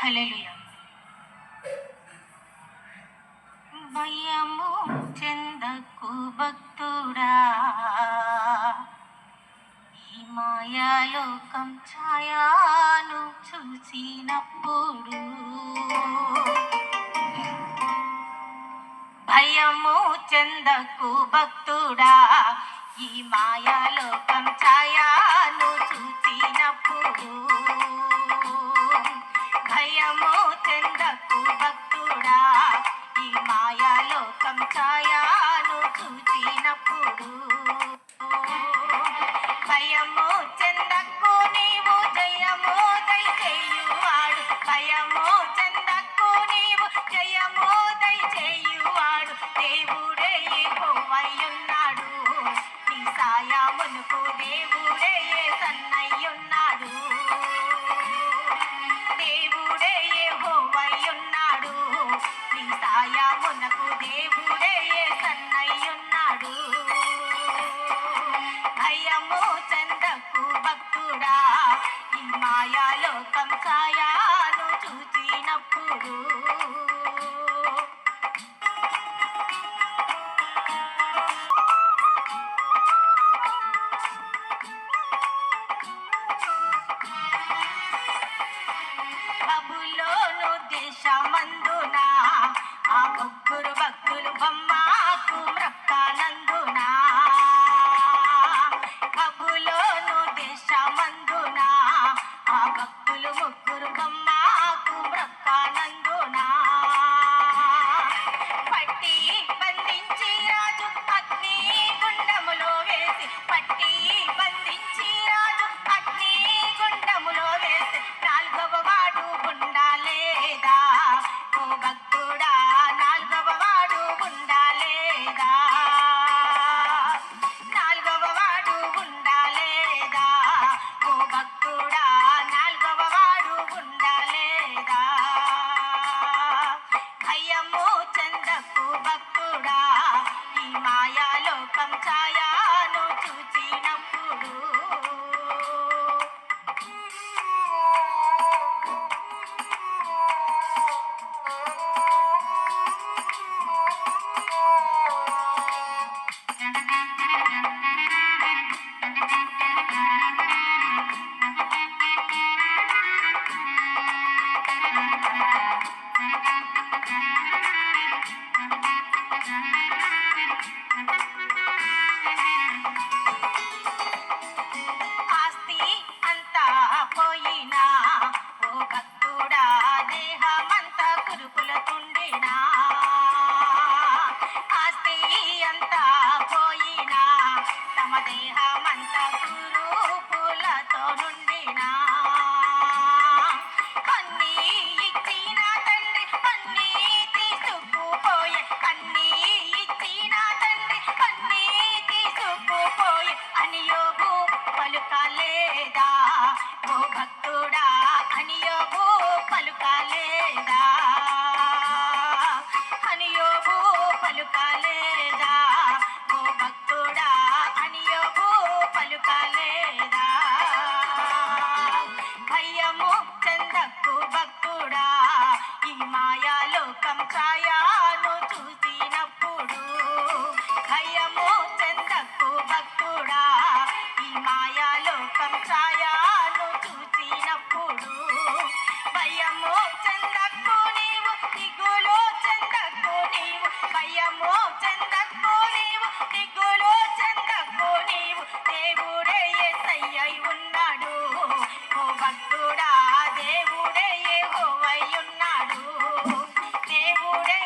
హల్లెలూయా. భయము చెందకు భక్తుడా, ఈ మాయాలోకం ఛాయాను చూసినప్పుడు. భయము చెందకు భక్తుడా, ఈ మాయాలోకం ఛాయాను చూసినప్పుడు. భయము చెందకు భక్తుడా, ఈ మాయాలోకం ఛాయాను చూసినప్పుడు. భయము చెందకు నీవు జయము దయచేయువాడు. భయము చెందకు నీవు జయము దయచేయువాడు. దేవుడే యెహోవాయున్నాడు, నీ సాయమునకు దేవుడే యేసన్నయ్యున్నాడు. దేవుడే యెహోవాయున్నాడు, నీ సాయమునకు దేవుడే యేసన్నయ్యున్నాడు. భయము చెందకు భక్తుడా, ఈ మాయాలోకం ఛాయాను చూసినప్పుడు. బబులోను దేశమందున ఆ ముగ్గురు భక్తులు బొమ్మకు మ్రొక్కనందున. బబులోను దేశమందున ఆ భక్తులు ముగ్గురు బొమ్మకు మ్రొక్కనందున. పట్టి బంధించి రాజు అగ్ని గుండములో వేసి, పట్టి బంధించి రాజు అగ్ని గుండములో వేసి, నాలుగవ వాడు ఉండాలేదా ఓ భక్తుడా, నాలుగవ వాడు ఉండాలేదా, నాలుగవ వాడు ఉండాలేదా ఓ భక్తుడా, నాలుగవ వాడు ఉండాలేదా. భయము చెందకు భక్తుడా, ఈ మాయాలోకం ఛాయాను చూసినప్పుడు. ఆస్తి అంతా పోయినా ఓ భక్తుడా, దేహమంతా కురుకులతుండినా. ఆస్తి అంతా పోయినా తమ దేహమంతా కురుకులతో నుండినా. అన్నీ ఇచ్చిన తండ్రి అన్నీ తీసుకుపోయే, అన్నీ ఇచ్చిన తండ్రి అన్నీ తీసుకుపోయే అని యోబు పలుకలేదా ఓ భక్తుడా, అని యోబు పలుకలేదా, అని యోబు పలుకలేదా ఓ భక్తుడా, అని యోబు పలుకలేదా. భయము చెందకు భక్తుడా, ఈ మాయాలోకం ఛాయాను చూసినప్పుడు. భయము చెందకు భక్తుడా, ఈ మాయాలోకం ఛాయాను చూసినప్పుడు. భయము చెందకు నీవు దిగులు చెందకు నీవు, భయము చెందకు నీవు దిగులు చెందకు నీవు. దేవుడే యేసయ్యై ఉన్నాడు ఓ భక్తుడా, దేవుడే యెహోవాయున్నాడు. దేవుడే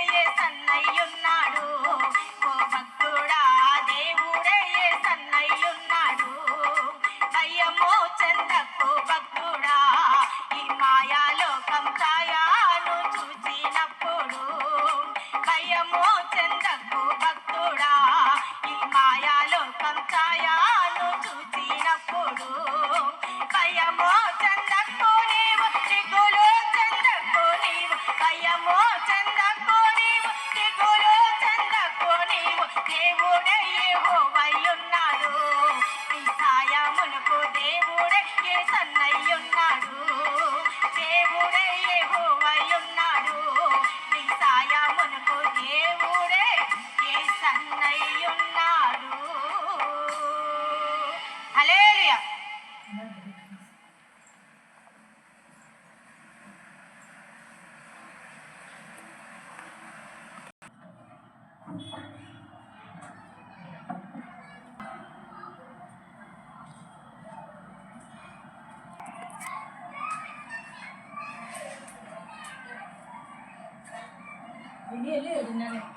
వెళ్ళి వెళ్ళి 7:30